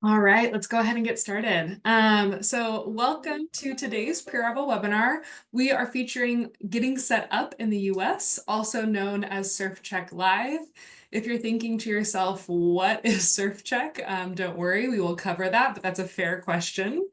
All right, let's go ahead and get started. So welcome to today's pre-arrival webinar. We are featuring Getting Set Up in the US, also known as SurfCheck Live. If you're thinking to yourself, what is SurfCheck? Don't worry, we will cover that, but that's a fair question.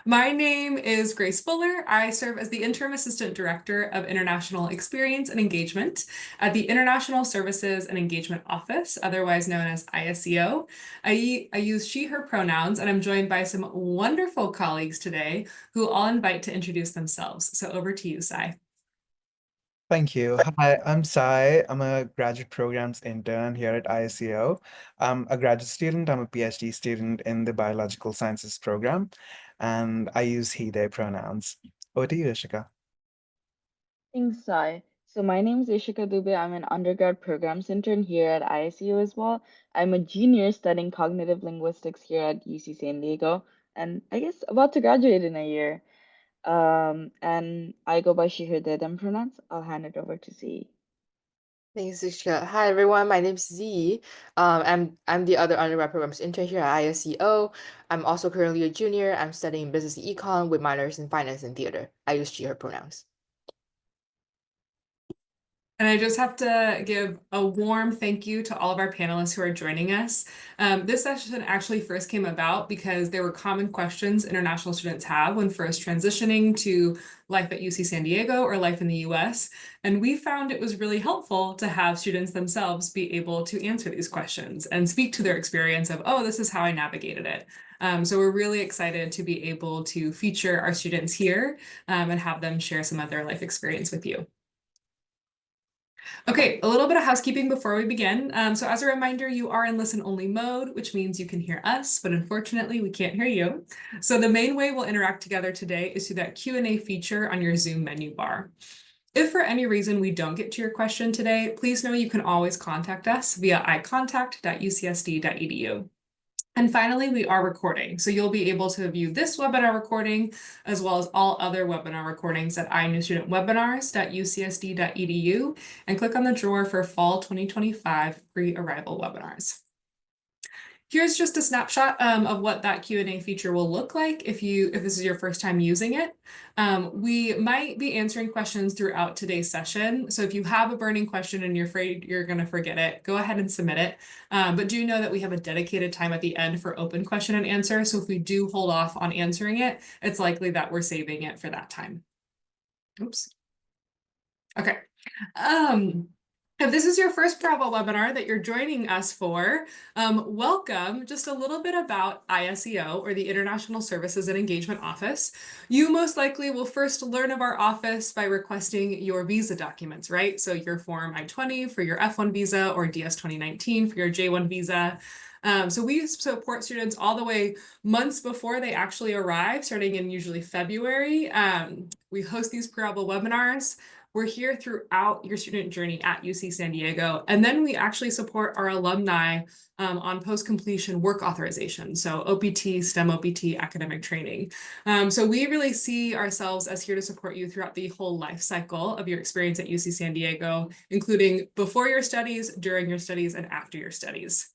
My name is Grace Fuller. I serve as the Interim Assistant Director of International Experience and Engagement at the International Services and Engagement Office, otherwise known as ISEO. I use she, her pronouns, and I'm joined by some wonderful colleagues today who I'll invite to introduce themselves. So over to you, Sai. Thank you. Hi, I'm Sai. I'm a graduate programs intern here at ISEO. I'm a graduate student. I'm a PhD student in the biological sciences program, and I use he, they pronouns. Over to you, Ishika. Thanks, Sai. So my name is Ishika Dubey. I'm an undergrad programs intern here at ISU as well. I'm a junior studying cognitive linguistics here at UC San Diego, and I guess about to graduate in a year. And I go by she, her, they, them pronouns. I'll hand it over to C. Thanks, Zishka. Hi, everyone. My name's Z. I'm the other undergrad programs intern here at ISCO. I'm also currently a junior. I'm studying business and econ with minors in finance and theater. I use she, her pronouns. And I just have to give a warm thank you to all of our panelists who are joining us. This session actually first came about because there were common questions international students have when first transitioning to life at UC San Diego or life in the US. And we found it was really helpful to have students themselves be able to answer these questions and speak to their experience of, oh, this is how I navigated it. So we're really excited to be able to feature our students here and have them share some of their life experience with you. Okay, a little bit of housekeeping before we begin. So as a reminder, you are in listen-only mode, which means you can hear us, but unfortunately we can't hear you. So the main way we'll interact together today is through that Q&A feature on your Zoom menu bar. If for any reason we don't get to your question today, please know you can always contact us via icontact.ucsd.edu. And finally, we are recording. So you'll be able to view this webinar recording as well as all other webinar recordings at inewstudentwebinars.ucsd.edu and click on the drawer for fall 2025 pre-arrival webinars. Here's just a snapshot of what that Q&A feature will look like if this is your first time using it. We might be answering questions throughout today's session. So if you have a burning question and you're afraid you're going to forget it, go ahead and submit it. But do know that we have a dedicated time at the end for open question and answer. So if we do hold off on answering it, it's likely that we're saving it for that time. Oops. Okay. If this is your first travel webinar that you're joining us for, welcome. Just a little bit about ISEO, or the International Services and Engagement Office. You most likely will first learn of our office by requesting your visa documents, right? So your Form I-20 for your F1 visa or DS 2019 for your J1 visa. So we support students all the way months before they actually arrive, starting in usually February. We host these pre-arrival webinars. We're here throughout your student journey at UC San Diego. And then we actually support our alumni on post-completion work authorization. So OPT, STEM OPT, academic training. So we really see ourselves as here to support you throughout the whole life cycle of your experience at UC San Diego, including before your studies, during your studies, and after your studies.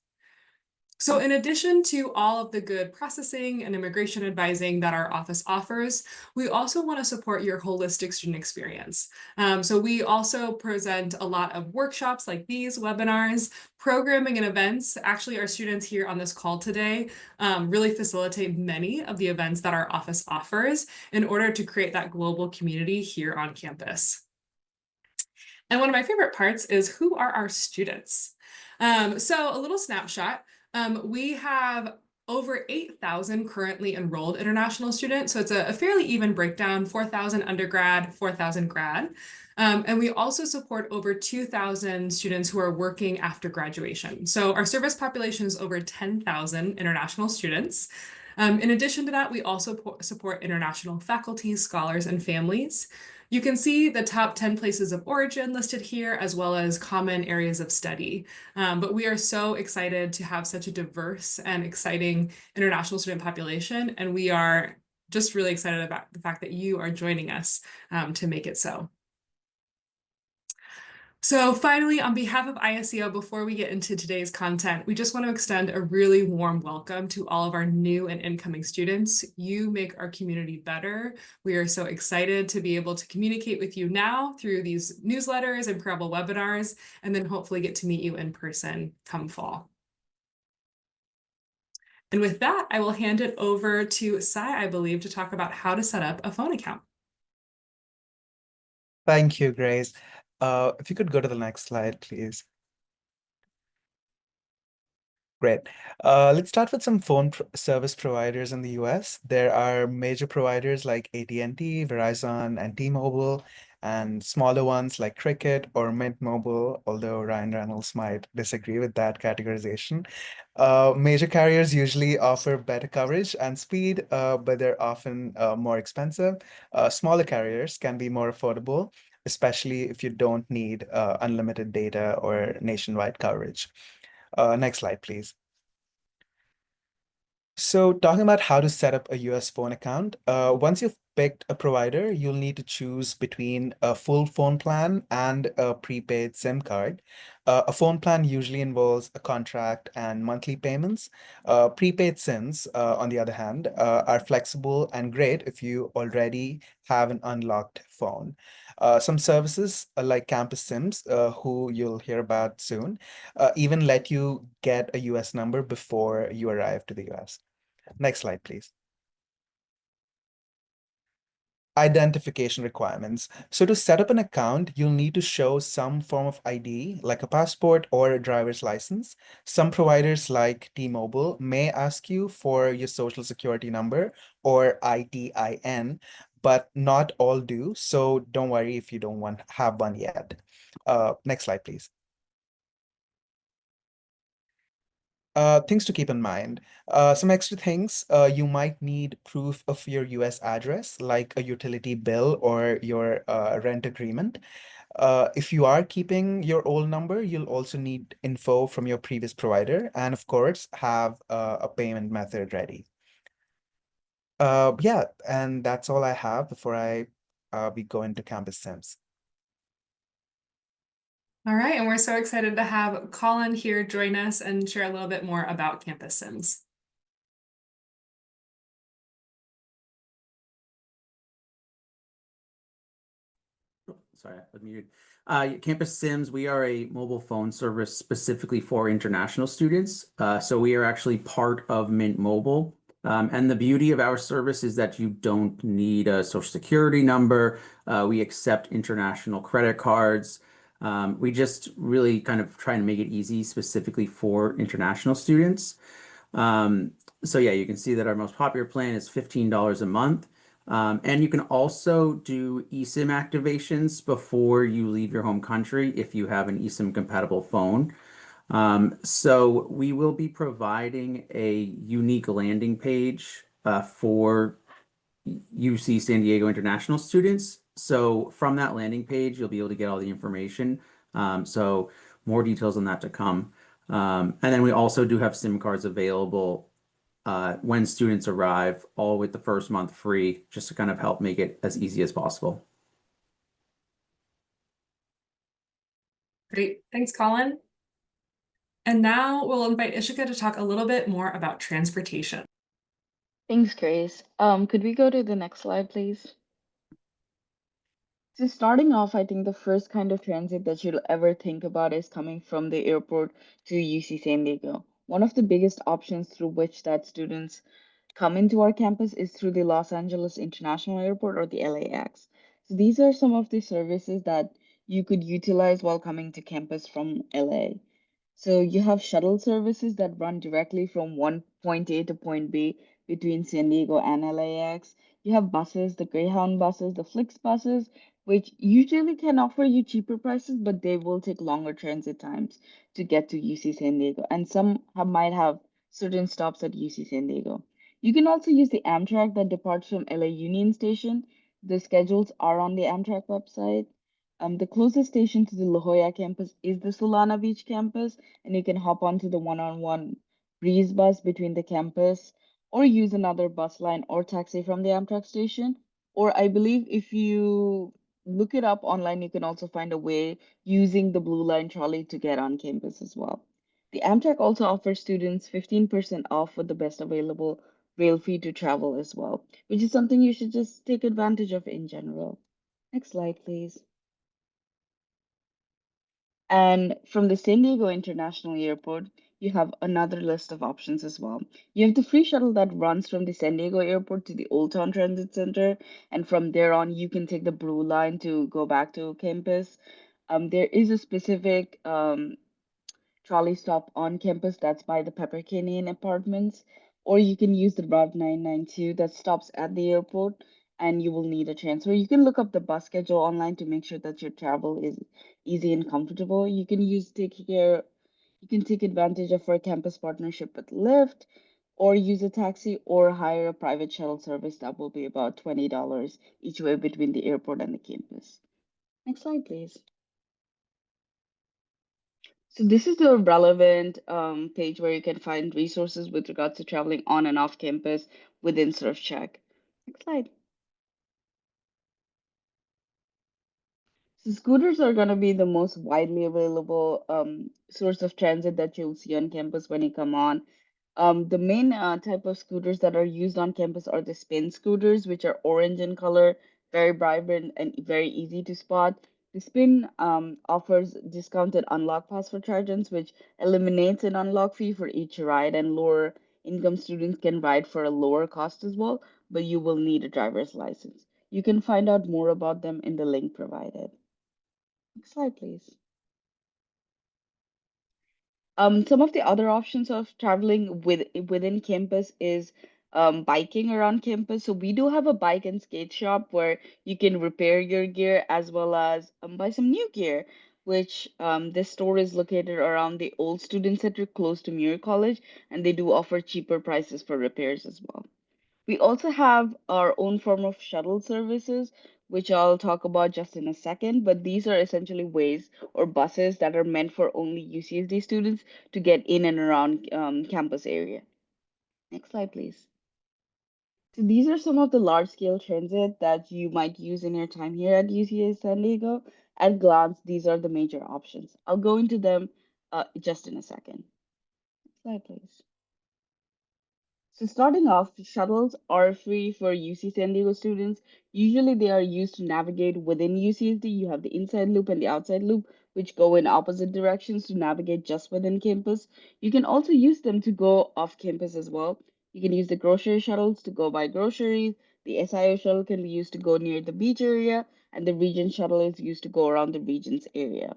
So in addition to all of the good processing and immigration advising that our office offers, we also want to support your holistic student experience. So we also present a lot of workshops like these webinars, programming and events. Actually, our students here on this call today really facilitate many of the events that our office offers in order to create that global community here on campus. And one of my favorite parts is who are our students? So a little snapshot. We have over 8,000 currently enrolled international students. So it's a fairly even breakdown, 4,000 undergrad, 4,000 grad. And we also support over 2,000 students who are working after graduation. So our service population is over 10,000 international students. In addition to that, we also support international faculty, scholars, and families. You can see the top 10 places of origin listed here, as well as common areas of study. But we are so excited to have such a diverse and exciting international student population, and we are just really excited about the fact that you are joining us to make it so. So finally, on behalf of ISEO, before we get into today's content, we just want to extend a really warm welcome to all of our new and incoming students. You make our community better. We are so excited to be able to communicate with you now through these newsletters and Parable webinars, and then hopefully get to meet you in person come fall. And with that, I will hand it over to Sai, I believe, to talk about how to set up a phone account. Thank you, Grace. If you could go to the next slide, please. Great. Let's start with some service providers in the US. There are major providers like AT&T, Verizon, and T-Mobile, and smaller ones like Cricket or Mint Mobile, although Ryan Reynolds might disagree with that categorization. Major carriers usually offer better coverage and speed, but they're often more expensive. Smaller carriers can be more affordable, especially if you don't need unlimited data or nationwide coverage. Next slide, please. So talking about how to set up a US phone account, once you've picked a provider, you'll need to choose between a full phone plan and a prepaid SIM card. A phone plan usually involves a contract and monthly payments. Prepaid SIMs, on the other hand, are flexible and great if you already have an unlocked phone. Some services like Campus SIMs, who you'll hear about soon, even let you get a US number before you arrive to the US. Next slide, please. Identification requirements. So to set up an account, you'll need to show some form of ID, like a passport or a driver's license. Some providers like T-Mobile may ask you for your social security number or ITIN, but not all do. So don't worry if you don't have one yet. Next slide, please. Things to keep in mind. Some extra things, you might need proof of your US address, like a utility bill or your rent agreement. If you are keeping your old number, you'll also need info from your previous provider, and of course, have a payment method ready. Yeah, and that's all I have before we go into Campus Sims. All right, and we're so excited to have Colin here join us and share a little bit more about Campus Sims. Sorry, I was muted. Campus Sims, we are a mobile phone service specifically for international students. So we are actually part of Mint Mobile. And the beauty of our service is that you don't need a social security number. We accept international credit cards. We just really kind of try to make it easy specifically for international students. So yeah, you can see that our most popular plan is $15 a month. And you can also do eSIM activations before you leave your home country if you have an eSIM compatible phone. So we will be providing a unique landing page for UC San Diego international students. So from that landing page, you'll be able to get all the information. So more details on that to come. And then we also do have SIM cards available when students arrive, all with the first month free, just to kind of help make it as easy as possible. Great, thanks, Colin. And now we'll invite Ishika to talk a little bit more about transportation. Thanks, Grace. Could we go to the next slide, please? So starting off, I think the first kind of transit that you'll ever think about is coming from the airport to UC San Diego. One of the biggest options through which that students come into our campus is through the Los Angeles International Airport or the LAX. So these are some of the services that you could utilize while coming to campus from LA. So you have shuttle services that run directly from one point A to point B between San Diego and LAX. You have buses, the Greyhound buses, the Flix buses, which usually can offer you cheaper prices, but they will take longer transit times to get to UC San Diego. And some might have certain stops at UC San Diego. You can also use the Amtrak that departs from LA Union Station. The schedules are on the Amtrak website. The closest station to the La Jolla campus is the Solana Beach campus, and you can hop onto the one-on-one breeze bus between the campus or use another bus line or taxi from the Amtrak station. Or I believe if you look it up online. You can also find a way using the Blue Line trolley to get on campus as well. The Amtrak also offers students 15% off with the best available rail fee to travel as well, which is something you should just take advantage of in general. Next slide, please. And from the San Diego International Airport, you have another list of options as well. You have the free shuttle that runs from the San Diego Airport to the Old Town Transit Center, and from there on, you can take the Blue Line to go back to campus. There is a specific trolley stop on campus that's by the Pepper Canyon Apartments, or you can use the Route 992 that stops at the airport and you will need a transfer. You can look up the bus schedule online to make sure that your travel is easy and comfortable. You can take advantage of our campus partnership with Lyft, or use a taxi or hire a private shuttle service that will be about $20 each way between the airport and the campus. Next slide, please. So this is the relevant page where you can find resources with regards to traveling on and off campus within SurfCheck. Next slide. So scooters are going to be the most widely available source of transit that you'll see on campus when you come on. The main type of scooters that are used on campus are the spin scooters, which are orange in color, very vibrant, and very easy to spot. The spin offers discounted unlock pass for chargers, which eliminates an unlock fee for each ride, and lower income students can ride for a lower cost as well, but you will need a driver's license. You can find out more about them in the link provided. Next slide, please. Some of the other options of traveling within campus is biking around campus. So we do have a bike and skate shop where you can repair your gear as well as buy some new gear, which this store is located around the old student center close to Muir College, and they do offer cheaper prices for repairs as well. We also have our own form of shuttle services, which I'll talk about just in a second, but these are essentially ways or buses that are meant for only UCSD students to get in and around campus area. Next slide, please. So these are some of the large scale transit that you might use in your time here at UCS San Diego. At glance, these are the major options. I'll go into them just in a second. Next slide, please. So starting off, shuttles are free for UC San Diego students. Usually they are used to navigate within UCSD. You have the inside loop and the outside loop, which go in opposite directions to navigate just within campus. You can also use them to go off campus as well. You can use the grocery shuttles to go buy groceries. The SIO shuttle can be used to go near the beach area, and the region shuttle is used to go around the region's area.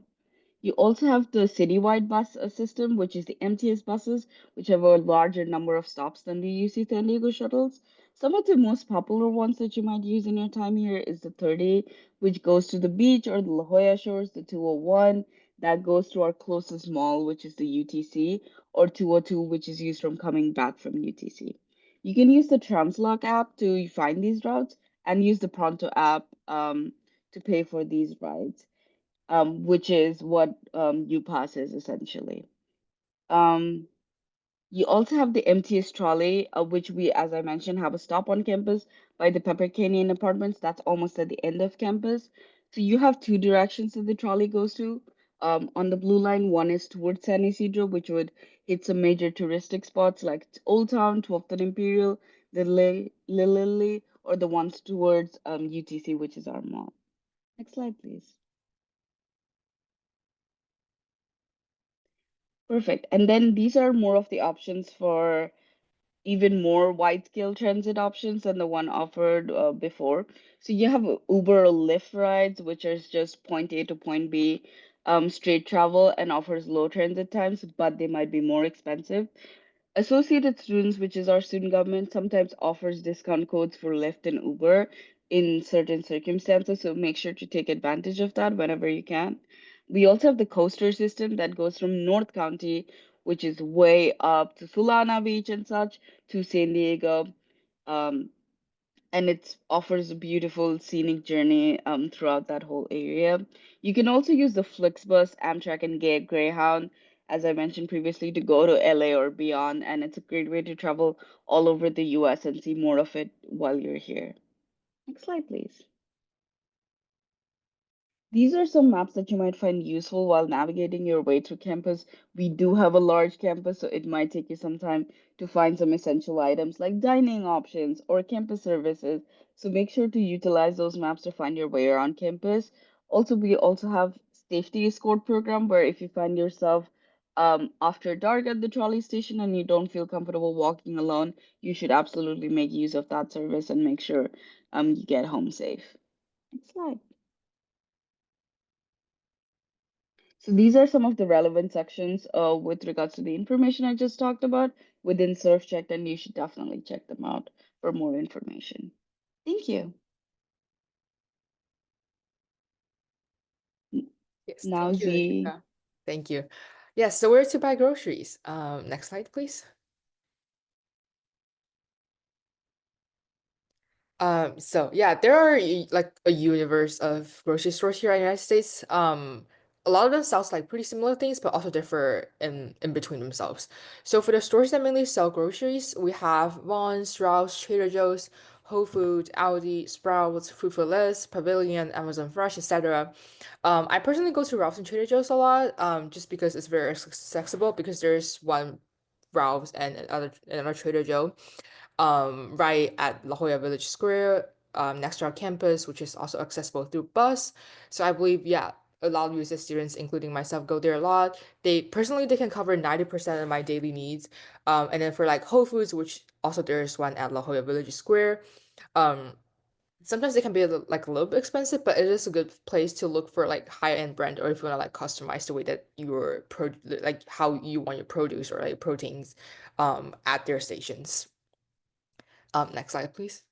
You also have the citywide bus system, which is the MTS buses, which have a larger number of stops than the UC San Diego shuttles. Some of the most popular ones that you might use in your time here is the 30, which goes to the beach or the La Jolla Shores, the 201, that goes to our closest mall, which is the UTC, or 202, which is used from coming back from UTC. You can use the Translock app to find these routes and use the Pronto app to pay for these rides, which is what UPass is essentially. Um, you also have the MTS trolley, which we, as I mentioned, have a stop on campus by the Pepper Canyon Apartments. That's almost at the end of campus. So you have two directions that the trolley goes to. On the blue line, one is towards San Isidro, which would hit some major touristic spots like Old Town, 12th and Imperial, the Lily, or the ones towards UTC, which is our mall. Next slide, please. Perfect. And then these are more of the options for even more wide scale transit options than the one offered before. So you have Uber or Lyft rides, which is just point A to point B, straight travel and offers low transit times, but they might be more expensive. Associated Students, which is our student government, sometimes offers discount codes for Lyft and Uber in certain circumstances, so make sure to take advantage of that whenever you can. We also have the coaster system that goes from North County, which is way up to Solana Beach and such, to San Diego. Um, and it offers a beautiful scenic journey throughout that whole area. You can also use the Flixbus, Amtrak, and Greyhound, as I mentioned previously, to go to LA or beyond, and it's a great way to travel all over the US and see more of it while you're here. Next slide, please. These are some maps that you might find useful while navigating your way through campus. We do have a large campus, so it might take you some time to find some essential items like dining options or campus services. So make sure to utilize those maps to find your way around campus. Also, we also have safety escort program where if you find yourself after dark at the trolley station and you don't feel comfortable walking alone, you should absolutely make use of that service and make sure you get home safe. Next slide. So these are some of the relevant sections with regards to the information I just talked about within SurfCheck, and you should definitely check them out for more information. Thank you. Yes, Now thank you, Z. Ishika. Thank you. Yes, so where to buy groceries? Next slide, please. So yeah, there are like a universe of grocery stores here in the United States. A lot of them sells like pretty similar things, but also differ in between themselves. So for the stores that mainly sell groceries, we have Vons, Rouse, Trader Joe's, Whole Foods, Aldi, Sprouts, Food for Less, Pavilion, Amazon Fresh, etc. I personally go to Ralph's and Trader Joe's a lot, just because it's very accessible because there's one Ralph's and another Trader Joe right at La Jolla Village Square, next to our campus, which is also accessible through bus. So I believe, yeah, a lot of USS students, including myself, go there a lot. They can cover 90% of my daily needs. And then for like Whole Foods, which also there's one at La Jolla Village Square, um, sometimes they can be like a little bit expensive, but it is a good place to look for like high-end brand, or if you want to like customize the way that like how you want your produce or like proteins at their stations. Next slide, please.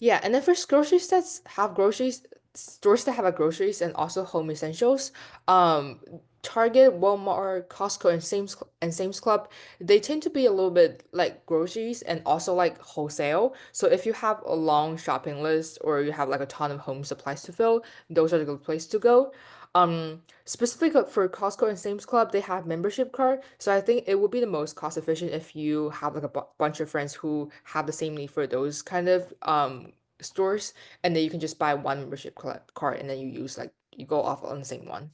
Yeah, and then for stores that have a groceries and also home essentials, um, Target, Walmart, Costco, and Sam's Club, they tend to be a little bit like groceries and also like wholesale. So if you have a long shopping list or you have like a ton of home supplies to fill, those are the good place to go. Specifically for Costco and Sam's Club, they have membership card. So I think it would be the most cost efficient if you have like a bunch of friends who have the same need for those kind of stores, and then you can just buy one card and then you go off on the same one.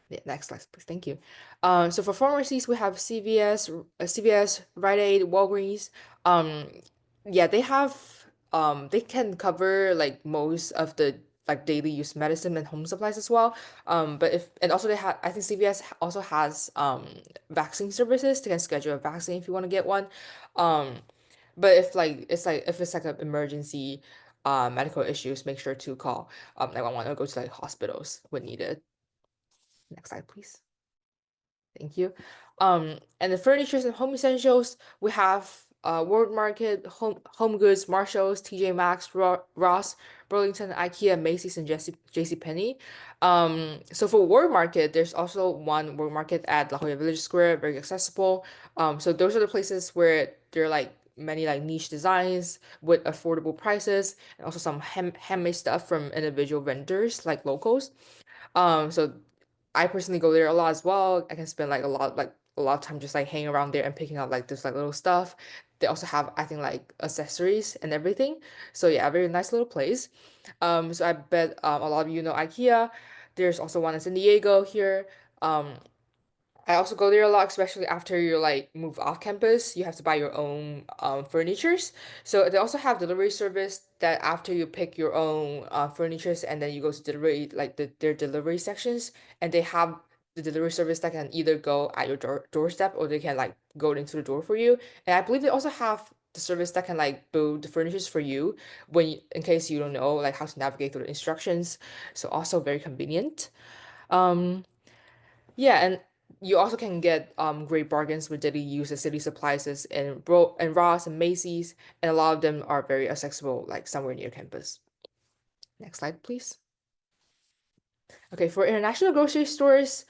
Yeah, next slide, please. Thank you. So for pharmacies, we have CVS, Rite Aid, Walgreens. Um, yeah, they can cover like most of the like daily use medicine and home supplies as well. But if and also they have I think CVS also has vaccine services. They can schedule a vaccine if you want to get one. Um, but if it's like an emergency medical issues, make sure to call 911 or go to like hospitals when needed. Next slide, please. Thank you. And the furnitures and home essentials, we have World Market, Home Goods, Marshalls, TJ Maxx, Ross, Burlington, IKEA, Macy's, and JC Penney. So for World Market, there's also one World Market at La Jolla Village Square, very accessible. So those are the places where there are like many like niche designs with affordable prices and also some handmade stuff from individual vendors like locals. So I personally go there a lot as well. I can spend like a lot of time just like hanging around there and picking up like this like little stuff. They also have I think like accessories and everything. So yeah, a very nice little place. So I bet a lot of you know IKEA. There's also one in San Diego here. Um, I also go there a lot, especially after you like move off campus. You have to buy your own furnitures. So they also have delivery service that after you pick your own furnitures and then you go to delivery like their delivery sections, and they have the delivery service that can either go at your doorstep or they can like go into the door for you. And I believe they also have the service that can like build the furnitures for you in case you don't know like how to navigate through the instructions. So also very convenient. Um, yeah, and you also can get great bargains with daily use of city supplies and Ross and Macy's, and a lot of them are very accessible, like somewhere near campus. Next slide, please. Okay, for international grocery stores,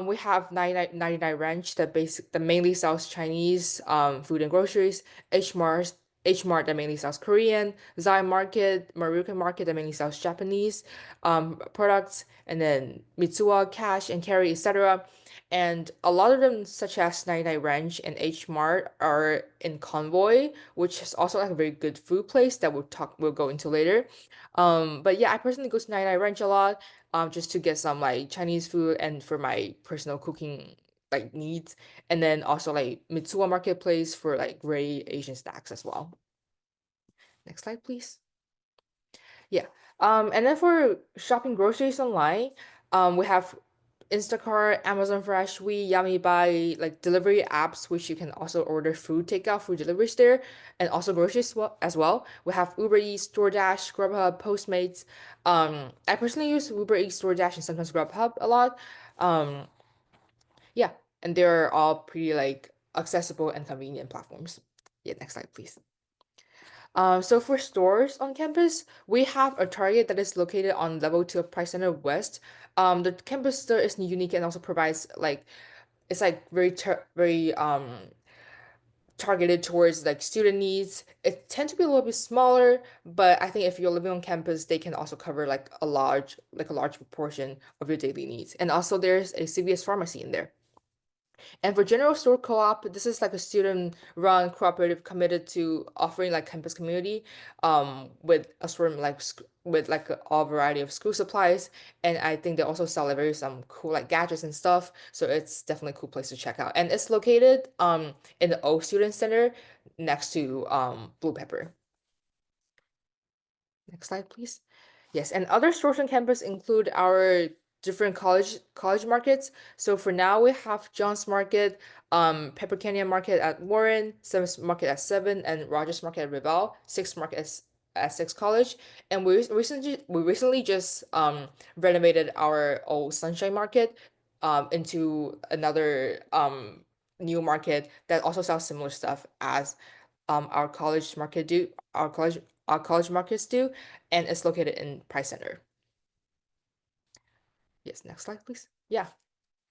we have 99 Ranch that mainly sells Chinese food and groceries, H Mart that mainly sells Korean, Zai Market, Marukan Market that mainly sells Japanese products, and then Mitsuwa, Cash and Carry, etc. And a lot of them, such as 99 Ranch and H Mart, are in Convoy, which is also like a very good food place that we'll go into later. But yeah, I personally go to 99 Ranch a lot, just to get some like Chinese food and for my personal cooking like needs, and then also like Mitsuwa Marketplace for like very Asian snacks as well. Next slide, please. Yeah. And then for shopping groceries online, we have Instacart, Amazon Fresh, Yummy Buy, like delivery apps, which you can also order food takeout, food deliveries there, and also groceries as well. We have Uber Eats, DoorDash, Grubhub, Postmates. I personally use Uber Eats, DoorDash, and sometimes Grubhub a lot. Um, yeah, and they're all pretty like accessible and convenient platforms. Yeah, next slide, please. So for stores on campus, we have a Target that is located on level 2 of Price Center West. The campus store is unique and also provides like it's like very targeted towards like student needs. It tends to be a little bit smaller, but I think if you're living on campus, they can also cover like a large proportion of your daily needs. And also there's a CVS pharmacy in there. And for General Store Co-op, this is like a student-run cooperative committed to offering like campus community, with a sort of like with like a variety of school supplies. And I think they also sell like very some cool like gadgets and stuff. So it's definitely a cool place to check out. And it's located in the O Student Center next to Blue Pepper. Next slide, please. Yes, and other stores on campus include our different college markets. So for now, we have John's Market, Pepper Canyon Market at Warren, Seventh Market at Seven, and Rogers Market at Reval, Sixth Market at Six College. And we recently just renovated our old Sunshine Market into another new market that also sells similar stuff as our college market do our college markets do, and it's located in Price Center. Yes, next slide, please. Yeah,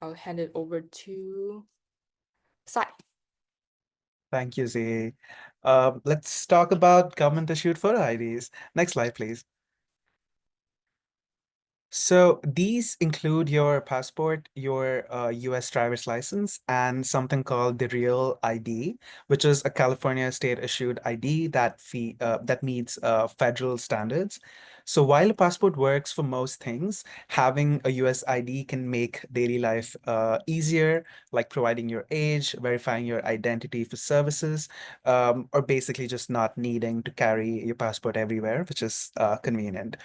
I'll hand it over to Sai. Thank you, Z. Let's talk about government-issued photo IDs. Next slide, please. So these include your passport, your US driver's license, and something called the Real ID, which is a California state-issued ID that meets federal standards. So while a passport works for most things, having a US ID can make daily life easier, like providing your age, verifying your identity for services, or basically just not needing to carry your passport everywhere, which is convenient.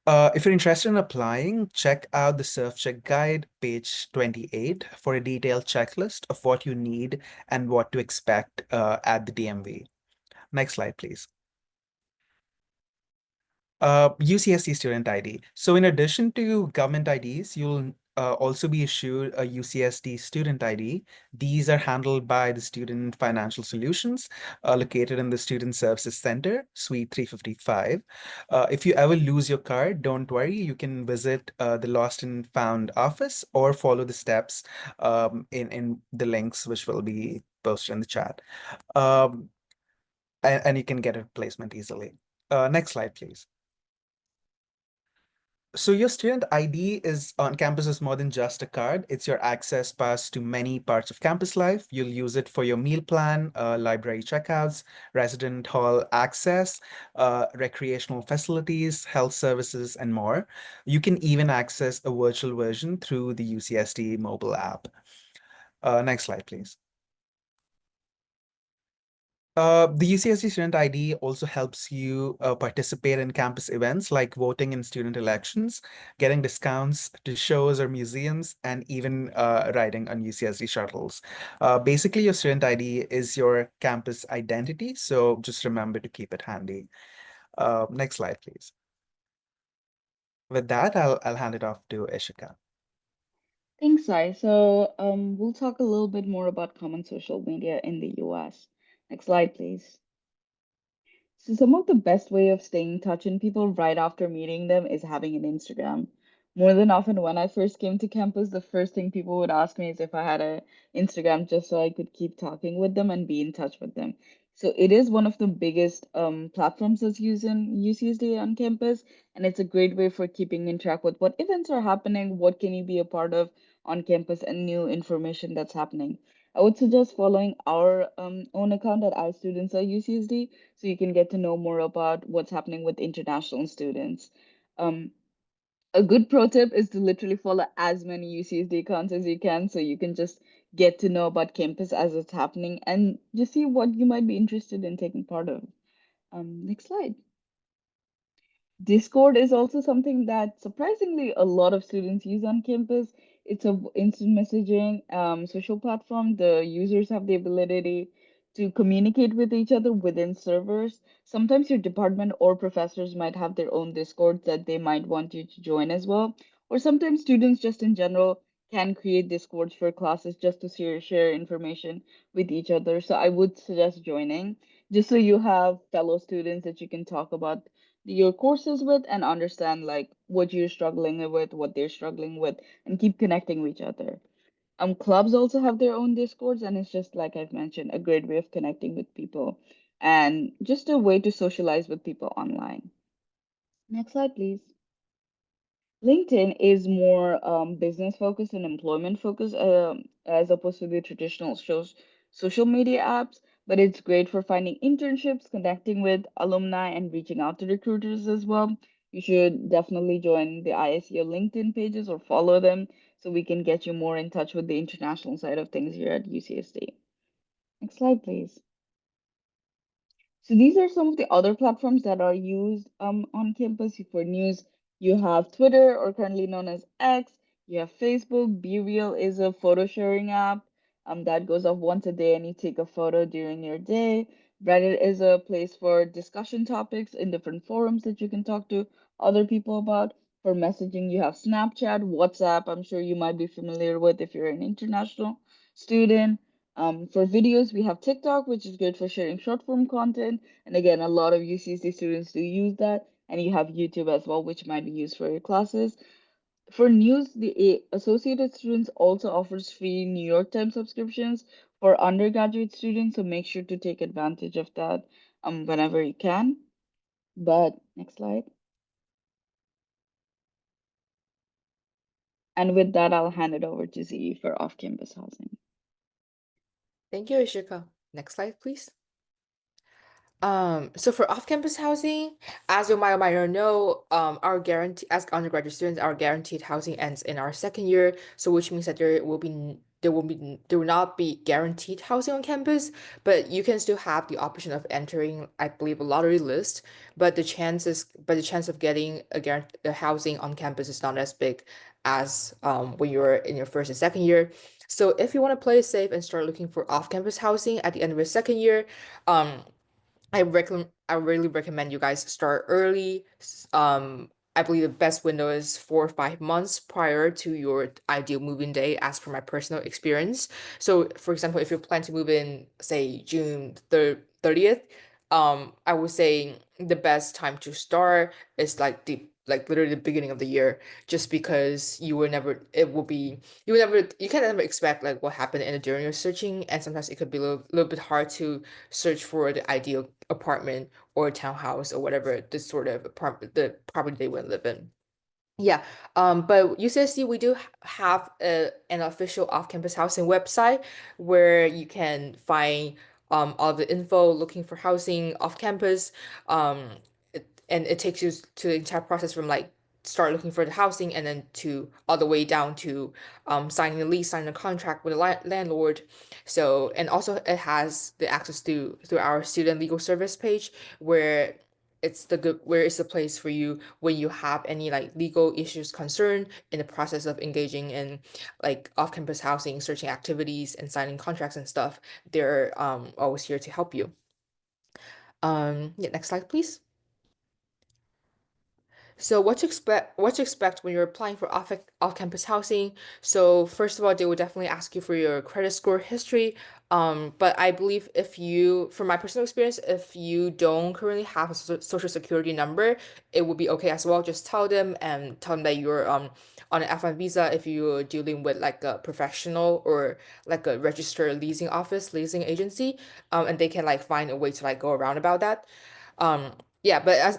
If you're interested in applying, check out the Surf Check Guide, page 28, for a detailed checklist of what you need and what to expect at the DMV. Next slide, please. UCSD student ID. So in addition to government IDs, you'll also be issued a UCSD student ID. These are handled by the Student Financial Solutions, located in the Student Services Center, Suite 355. If you ever lose your card, don't worry. You can visit the Lost and Found office or follow the steps in the links which will be posted in the chat. And you can get a replacement easily. Next slide, please. So your student ID is on campus is more than just a card. It's your access pass to many parts of campus life. You'll use it for your meal plan, library checkouts, resident hall access, recreational facilities, health services, and more. You can even access a virtual version through the UCSD mobile app. Next slide, please. The UCSD Student ID also helps you participate in campus events like voting in student elections, getting discounts to shows or museums, and even riding on UCSD shuttles. Basically, your student ID is your campus identity, so just remember to keep it handy. Next slide, please. With that, I'll hand it off to Ishika. Thanks, Sai. So we'll talk a little bit more about common social media in the US. Next slide, please. So some of the best way of staying in touch with people right after meeting them is having an Instagram. More than often, when I first came to campus, the first thing people would ask me is if I had a Instagram just so I could keep talking with them and be in touch with them. So it is one of the biggest platforms that's used in UCSD on campus, and it's a great way for keeping in track with what events are happening, what can you be a part of on campus, and new information that's happening. I would suggest following our own account at iStudents at UCSD so you can get to know more about what's happening with international students. Um, a good pro tip is to literally follow as many UCSD accounts as you can so you can just get to know about campus as it's happening and just see what you might be interested in taking part of. Next slide. Discord is also something that surprisingly a lot of students use on campus. It's a instant messaging social platform. The users have the ability to communicate with each other within servers. Sometimes your department or professors might have their own Discord that they might want you to join as well. Or sometimes students just in general can create Discords for classes just to share information with each other. So I would suggest joining just so you have fellow students that you can talk about your courses with and understand like what you're struggling with, what they're struggling with, and keep connecting with each other. Clubs also have their own discords, and it's just like I've mentioned, a great way of connecting with people and just a way to socialize with people online. Next slide, please. LinkedIn is more business focused and employment focused as opposed to the traditional social media apps, but it's great for finding internships, connecting with alumni, and reaching out to recruiters as well. You should definitely join the ISEO LinkedIn pages or follow them so we can get you more in touch with the international side of things here at UCSD. Next slide, please. So these are some of the other platforms that are used on campus for news. You have Twitter, or currently known as X. You have Facebook. Be Real is a photo sharing app that goes off once a day and you take a photo during your day. Reddit is a place for discussion topics in different forums that you can talk to other people about. For messaging, you have Snapchat, WhatsApp. I'm sure you might be familiar with if you're an international student. For videos, we have TikTok, which is good for sharing short form content. And again, a lot of UCC students do use that. And you have YouTube as well, which might be used for your classes. For news, the Associated Students also offers free New York Times subscriptions for undergraduate students. So make sure to take advantage of that whenever you can. But next slide. And with that, I'll hand it over to Z for off-campus housing. Thank you, Ishika. Next slide, please. So for off-campus housing, as you might or know, our guarantee as undergraduate students, our guaranteed housing ends in our second year. So which means that there will not be guaranteed housing on campus, but you can still have the option of entering, I believe, a lottery list. But the chance of getting a housing on campus is not as big as when you're in your first and second year. So if you want to play it safe and start looking for off-campus housing at the end of your second year, I really recommend you guys start early. I believe the best window is 4 or 5 months prior to your ideal moving day, as per my personal experience. So, for example, if you plan to move in, say June 30th, I would say the best time to start is like literally the beginning of the year, just because you can never expect like what happened in the during your searching, and sometimes it could be a little bit hard to search for the ideal apartment or townhouse or whatever the property they would live in. Yeah, but UCSD, we do have an official off-campus housing website where you can find all the info looking for housing off campus. And it takes you to the entire process from like start looking for the housing and then to all the way down to signing a lease, signing a contract with a landlord. So, and also it has the access to through our student legal service page where it's the place for you when you have any like legal issues concern in the process of engaging in like off-campus housing, searching activities and signing contracts and stuff. They're always here to help you. Yeah, next slide, please. So what to expect when you're applying for off-campus housing? So first of all, they will definitely ask you for your credit score history. But I believe from my personal experience, if you don't currently have a social security number, it would be okay as well. Just tell them that you're on an F1 visa if you're dealing with like a professional or like a registered leasing agency, and they can like find a way to like go around about that. Yeah, but as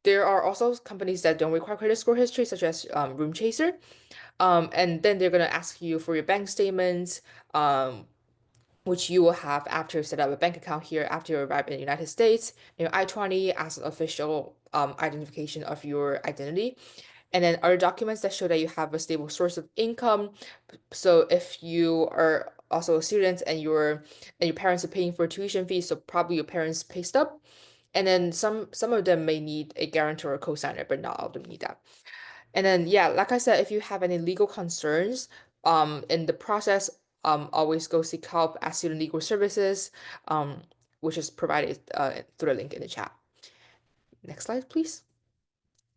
there are also companies that don't require credit score history, such as Room Chaser. And then they're gonna ask you for your bank statements, which you will have after you set up a bank account here after you arrive in the United States, and your I-20 as an official identification of your identity. And then other documents that show that you have a stable source of income. So if you are also a student and your parents are paying for tuition fees, so probably your parents' pay stub. And then some of them may need a guarantor or co-signer, but not all of them need that. And then yeah, like I said, if you have any legal concerns, in the process, always go seek help at Student Legal Services, um, which is provided through the link in the chat. Next slide, please.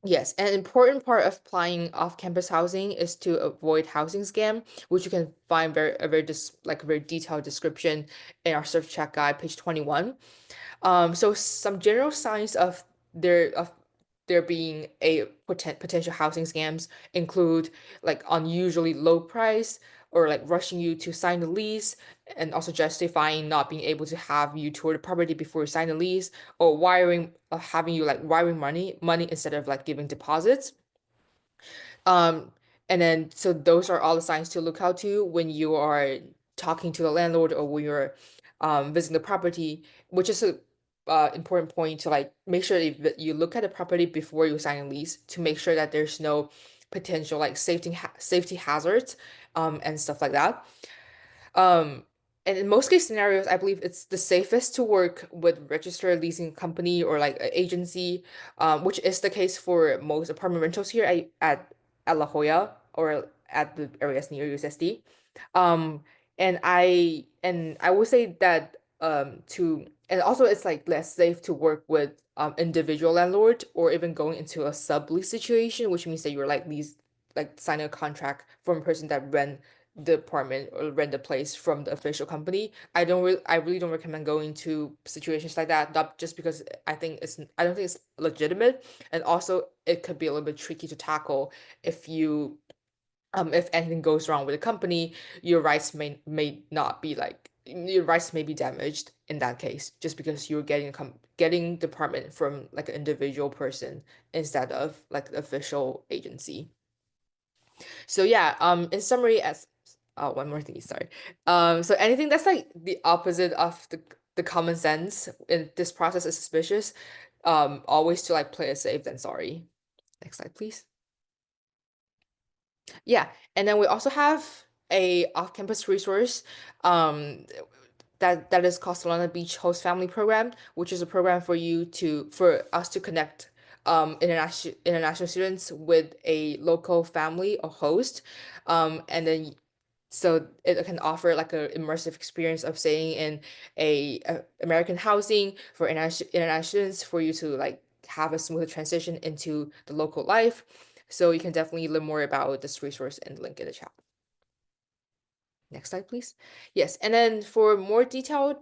Yes, an important part of applying off-campus housing is to avoid housing scam, which you can find very detailed description in our surf chat guide, page 21. So some general signs of there being a potential housing scams include like unusually low price or like rushing you to sign the lease and also justifying not being able to have you tour the property before you sign the lease or having you like wiring money instead of like giving deposits. Um, and then so those are all the signs to look out to when you are talking to the landlord or when you're visiting the property, which is a important point to like make sure that you look at the property before you sign a lease to make sure that there's no potential like safety hazards and stuff like that. Um, and in most case scenarios, I believe it's the safest to work with registered leasing company or like an agency, which is the case for most apartment rentals here at La Jolla or at the areas near USSD. Um, and I would say that to and also it's like less safe to work with individual landlord or even going into a sublease situation, which means that you're like signing a contract from a person that rent the apartment or rent the place from the official company. I really don't recommend going to situations like that, not just because I don't think it's legitimate, and also it could be a little bit tricky to tackle if anything goes wrong with the company, your rights may be damaged in that case, just because you're getting the apartment from like an individual person instead of like the official agency. So yeah, in summary, as one more thing, sorry. So anything that's like the opposite of the common sense in this process is suspicious. Always to like play it safe than sorry. Next slide, please. Yeah, and then we also have a off-campus resource um that is called Solana Beach Host Family Program, which is a program for us to connect international students with a local family or host. And then so it can offer like a immersive experience of staying in a American housing for international students for you to like have a smoother transition into the local life. So you can definitely learn more about this resource and link in the chat. Next slide, please. Yes, and then for more detailed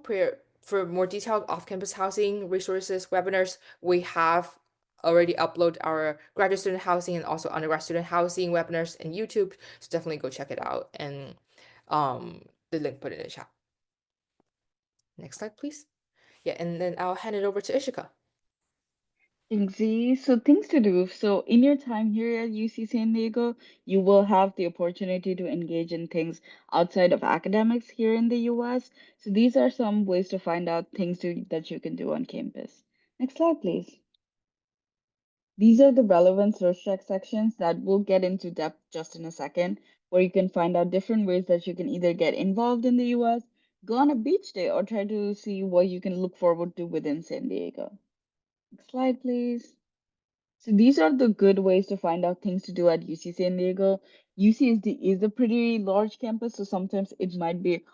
off-campus housing resources, webinars, we have already upload our graduate student housing and also undergrad student housing webinars in YouTube. So definitely go check it out and the link put in the chat. Next slide, please. Yeah, and then I'll hand it over to Ishika. Thanks, Z. So things to do. So in your time here at UC San Diego, you will have the opportunity to engage in things outside of academics here in the US. So these are some ways to find out that you can do on campus. Next slide, please. These are the relevant search check sections that we'll get into depth just in a second, where you can find out different ways that you can either get involved in the US, go on a beach day, or try to see what you can look forward to within San Diego. Next slide, please. So these are the good ways to find out things to do at UC San Diego. UC is a pretty large campus, so sometimes it might be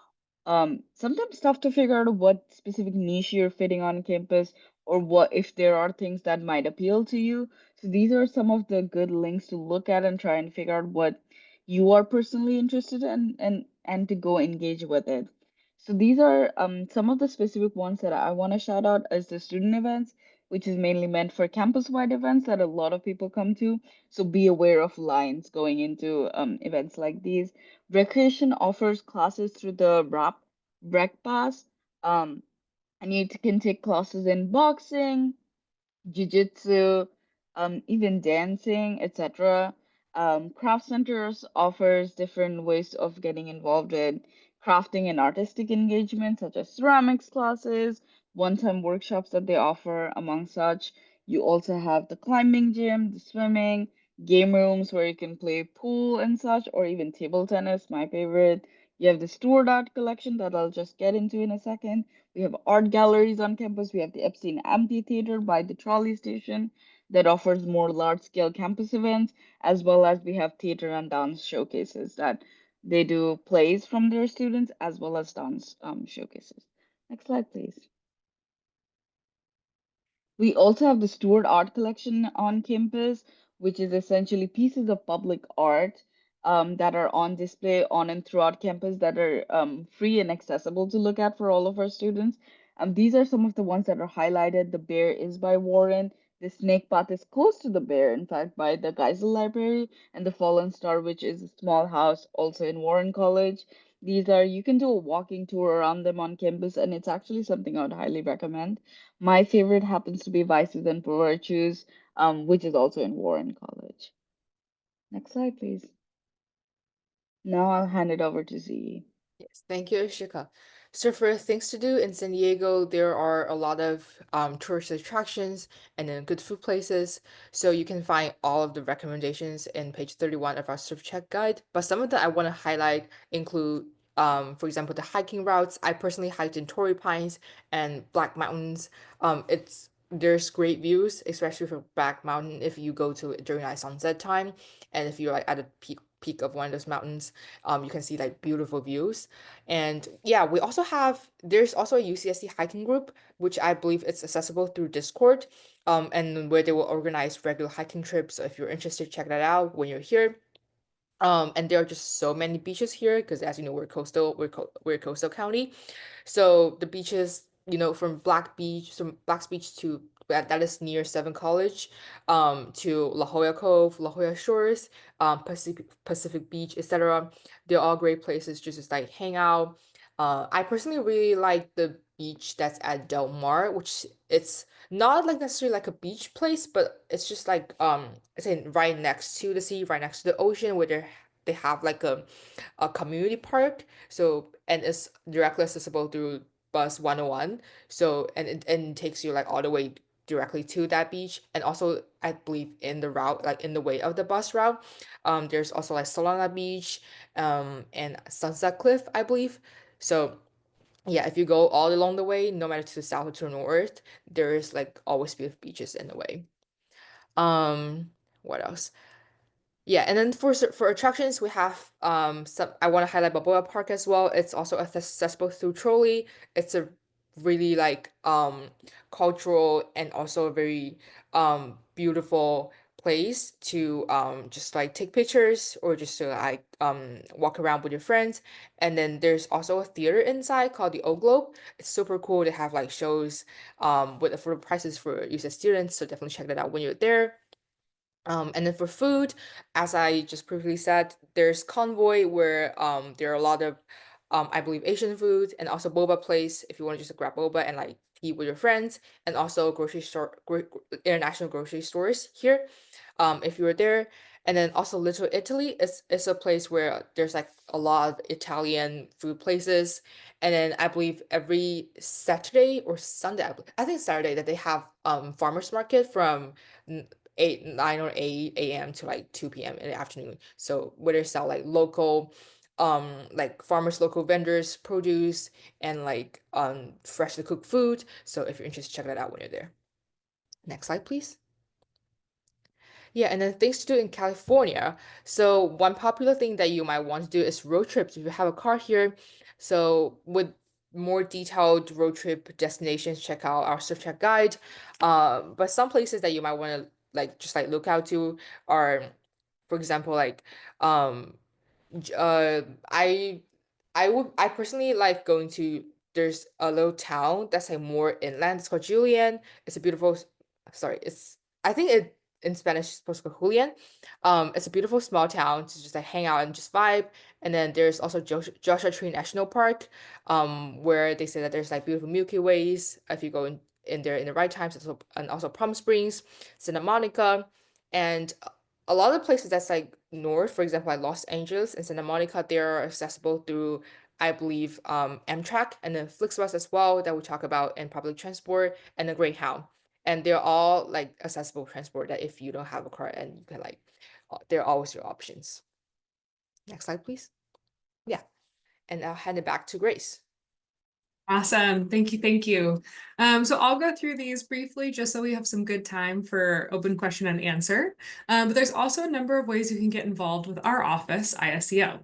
sometimes tough to figure out what specific niche you're fitting on campus or what if there are things that might appeal to you. So these are some of the good links to look at and try and figure out what you are personally interested in and to go engage with it. So these are some of the specific ones that I want to shout out as the student events, which is mainly meant for campus-wide events that a lot of people come to. So be aware of lines going into events like these. Recreation offers classes through the Rec Pass, and you can take classes in boxing, jiu-jitsu, even dancing, etc. Craft centers offers different ways of getting involved in crafting and artistic engagement, such as ceramics classes, one-time workshops that they offer, among such. You also have the climbing gym, the swimming, game rooms where you can play pool and such, or even table tennis, my favorite. You have the Stewart Art Collection that I'll just get into in a second. We have art galleries on campus. We have the Epstein Amphitheater by the trolley station that offers more large-scale campus events, as well as we have theater and dance showcases that they do plays from their students as well as dance showcases. Next slide, please. We also have the Stewart Art Collection on campus, which is essentially pieces of public art that are on display on and throughout campus that are free and accessible to look at for all of our students. These are some of the ones that are highlighted. The Bear is by Warren. The Snake Path is close to the Bear, in fact, by the Geisel Library, and the Fallen Star, which is a small house also in Warren College. These are, you can do a walking tour around them on campus, and it's actually something I would highly recommend. My favorite happens to be Vices and Virtues, which is also in Warren College. Next slide, please. Now I'll hand it over to Z. Yes, thank you, Ishika. So for things to do in San Diego, there are a lot of tourist attractions and then good food places. So you can find all of the recommendations in page 31 of our surf check guide. But some of that I want to highlight include, for example, the hiking routes. I personally hiked in Torrey Pines and Black Mountains. There's great views, especially for Black Mountain if you go to it during like sunset time, and if you're like at the peak of one of those mountains, you can see like beautiful views. And yeah, there's also a UCSC hiking group, which I believe it's accessible through Discord, and where they will organize regular hiking trips. So if you're interested, check that out when you're here. And there are just so many beaches here because, as you know, we're a coastal county. So the beaches, from Black's Beach to that is near Seven College, to La Jolla Cove, La Jolla Shores, Pacific Beach, etc. They're all great places just to like hang out. I personally really like the beach that's at Del Mar, which it's not like necessarily like a beach place, but it's just like it's in right next to the sea, right next to the ocean, where they have like a community park. So and it's directly accessible through bus 101. So and it takes you like all the way directly to that beach. And also I believe in the route, like in the way of the bus route, there's also like Solana Beach, and Sunset Cliff, I believe. So yeah, if you go all along the way, no matter to the south or to the north, there is like always beautiful beaches in the way. What else? Yeah, and then for attractions, we have some. I want to highlight Balboa Park as well. It's also accessible through trolley. It's a really like cultural and also a very beautiful place to just like take pictures or just to like walk around with your friends. And then there's also a theater inside called the O Globe. It's super cool to have like shows with affordable prices for UC students. So definitely check that out when you're there. And then for food, as I just previously said, there's Convoy where there are a lot of I believe Asian food, and also boba place if you want to just grab boba and like eat with your friends, and also international grocery stores here if you were there. And then also Little Italy is a place where there's like a lot of Italian food places. And then I believe every Saturday or Sunday, I think Saturday, that they have farmers market from 9 or 8 a.m. to like 2 p.m. in the afternoon. So where they sell like local like farmers, local vendors, produce, and like freshly cooked food. So if you're interested, check that out when you're there. Next slide, please. Yeah, and then things to do in California. So one popular thing that you might want to do is road trips if you have a car here. So with more detailed road trip destinations, check out our surf check guide. But some places that you might want to just look out to are, for example, um j- uh I I personally like going to, there's a little town that's like more inland. It's called Julian. It's a beautiful sorry, it's I think it in Spanish it's supposed to be Julian. It's a beautiful small town to just like hang out and just vibe. And then there's also Joshua Tree National Park, where they say that there's like beautiful Milky Ways if you go in there in the right times. And also Palm Springs, Santa Monica, and a lot of places that's like north, for example, like Los Angeles and Santa Monica, they're accessible through, I believe, Amtrak and then Flixbus as well that we talk about in public transport and the Greyhound. And they're all like accessible transport that if you don't have a car and you can they're always your options. Next slide, please. Yeah. And I'll hand it back to Grace. Awesome. Thank you. Thank you. So I'll go through these briefly just so we have some good time for open question and answer. But there's also a number of ways you can get involved with our office, ISEO.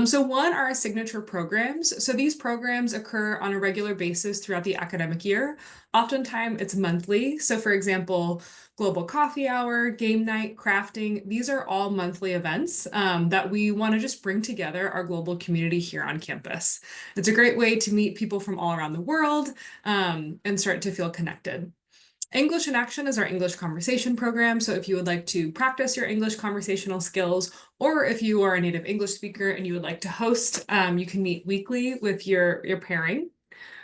So one are our signature programs. So these programs occur on a regular basis throughout the academic year. Oftentimes it's monthly. So for example, Global Coffee Hour, Game Night, Crafting, these are all monthly events that we want to just bring together our global community here on campus. It's a great way to meet people from all around the world and start to feel connected. English in Action is our English conversation program. So if you would like to practice your English conversational skills, or if you are a native English speaker and you would like to host, you can meet weekly with your pairing.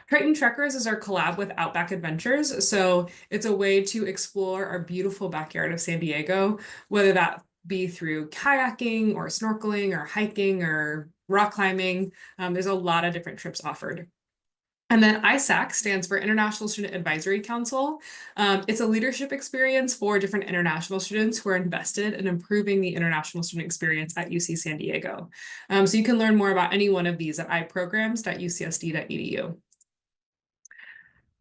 Triton Trekkers is our collab with Outback Adventures. So it's a way to explore our beautiful backyard of San Diego, whether that be through kayaking or snorkeling or hiking or rock climbing. There's a lot of different trips offered. And then ISAC stands for International Student Advisory Council. It's a leadership experience for different international students who are invested in improving the international student experience at UC San Diego. So you can learn more about any one of these at iprograms.ucsd.edu.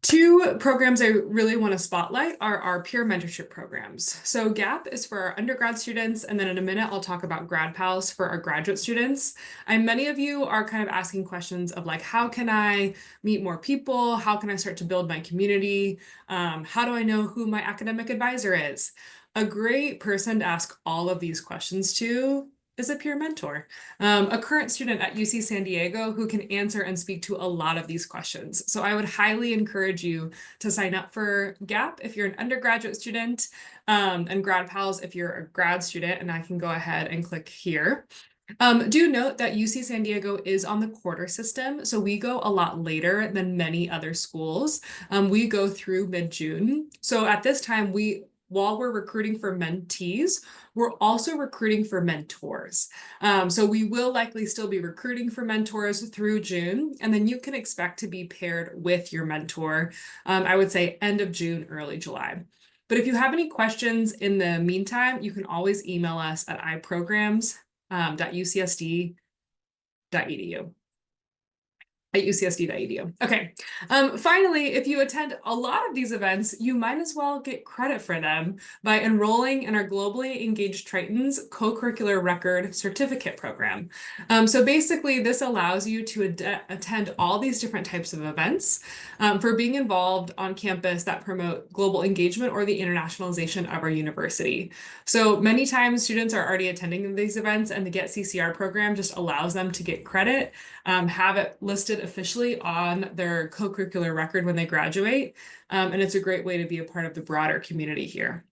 Two programs I really want to spotlight are our peer mentorship programs. So GAP is for our undergrad students, and then in a minute, I'll talk about Grad Pals for our graduate students. And many of you are kind of asking questions of like, how can I meet more people? How can I start to build my community? How do I know who my academic advisor is? A great person to ask all of these questions to is a peer mentor, a current student at UC San Diego who can answer and speak to a lot of these questions. So I would highly encourage you to sign up for GAP if you're an undergraduate student, and Grad Pals if you're a grad student, and I can go ahead and click here. Do note that UC San Diego is on the quarter system, so we go a lot later than many other schools. We go through mid-June. So at this time, while we're recruiting for mentees, we're also recruiting for mentors. So we will likely still be recruiting for mentors through June, and then you can expect to be paired with your mentor, I would say end of June, early July. But if you have any questions in the meantime, you can always email us at iprograms.ucsd.edu. At ucsd.edu. Okay. Finally, if you attend a lot of these events, you might as well get credit for them by enrolling in our Globally Engaged Tritons Co-Curricular Record Certificate Program. So basically, this allows you to attend all these different types of events for being involved on campus that promote global engagement or the internationalization of our university. So many times students are already attending these events, and the Get CCR program just allows them to get credit, have it listed officially on their co-curricular record when they graduate. And it's a great way to be a part of the broader community here.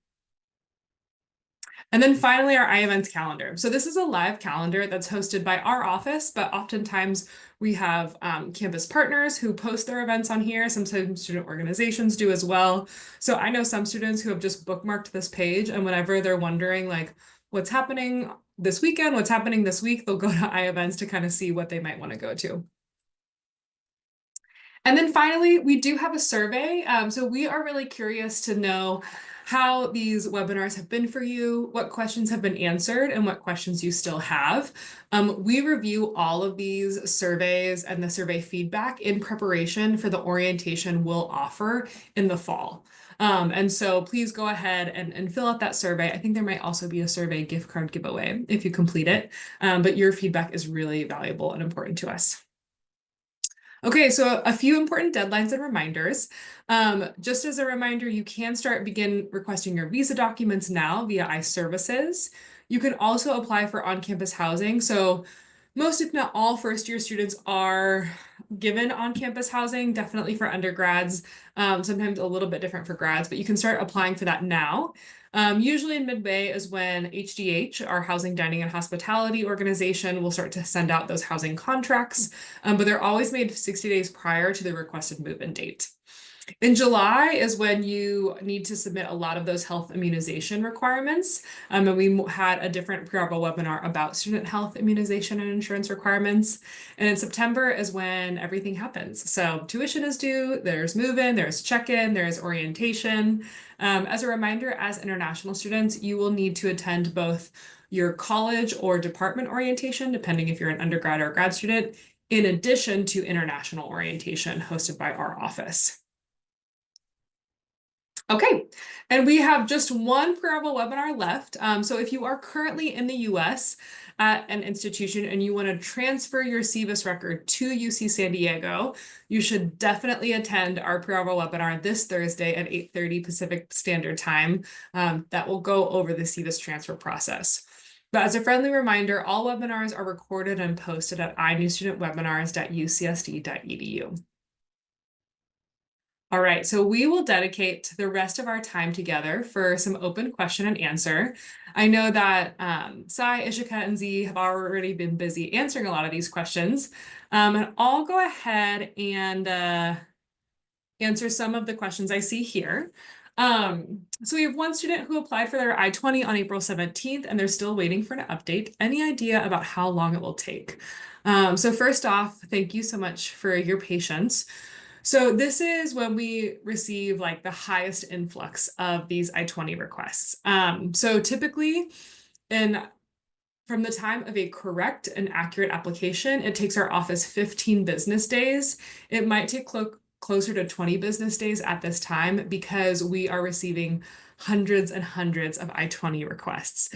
And then finally, our iEvents calendar. So this is a live calendar that's hosted by our office, but oftentimes we have campus partners who post their events on here. Sometimes student organizations do as well. So I know some students who have just bookmarked this page, and whenever they're wondering like, what's happening this weekend, what's happening this week, they'll go to iEvents to kind of see what they might want to go to. And then finally, we do have a survey. So we are really curious to know how these webinars have been for you, what questions have been answered, and what questions you still have. We review all of these surveys and the survey feedback in preparation for the orientation we'll offer in the fall. And so please go ahead and fill out that survey. I think there might also be a survey gift card giveaway if you complete it, but your feedback is really valuable and important to us. Okay, so a few important deadlines and reminders. Just as a reminder, you can begin requesting your visa documents now via iServices. You can also apply for on-campus housing. So most, if not all, first-year students are given on-campus housing, definitely for undergrads, sometimes a little bit different for grads, but you can start applying for that now. Usually in mid-May is when HDH, our Housing, Dining, and Hospitality organization, will start to send out those housing contracts, but they're always made 60 days prior to the requested move-in date. In July is when you need to submit a lot of those health immunization requirements. And we had a different pre-arrival webinar about student health immunization and insurance requirements. And in September is when everything happens. So tuition is due, there's move-in, there's check-in, there's orientation. As a reminder, as international students, you will need to attend both your college or department orientation, depending if you're an undergrad or grad student, in addition to international orientation hosted by our office. Okay, and we have just one pre-arrival webinar left. So if you are currently in the US at an institution and you want to transfer your CVIS record to UC San Diego, you should definitely attend our pre-arrival webinar this Thursday at 8:30 Pacific Standard Time. That will go over the CVIS transfer process. But as a friendly reminder, all webinars are recorded and posted at inewstudentwebinars.ucsd.edu. All right, so we will dedicate the rest of our time together for some open question and answer. I know that Sai, Ishika, and Z have already been busy answering a lot of these questions. And I'll go ahead and answer some of the questions I see here. So we have one student who applied for their I-20 on April 17th, and they're still waiting for an update. Any idea about how long it will take? So first off, thank you so much for your patience. So this is when we receive like the highest influx of these I-20 requests. So typically from the time of a correct and accurate application, it takes our office 15 business days. It might take closer to 20 business days at this time because we are receiving hundreds and hundreds of I-20 requests.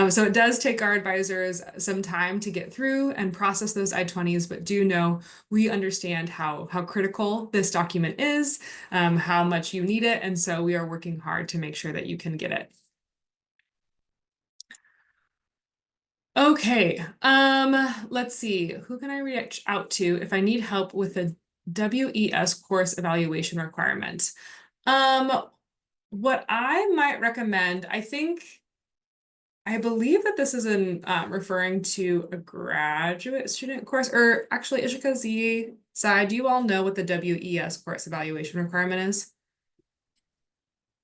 So it does take our advisors some time to get through and process those I-20s, but do know we understand how critical this document is, how much you need it, and so we are working hard to make sure that you can get it. Okay, let's see. Who can I reach out to if I need help with a WES course evaluation requirement? What I might recommend, I believe that this is referring to a graduate student course, or actually Ishika Z side, do you all know what the WES course evaluation requirement is?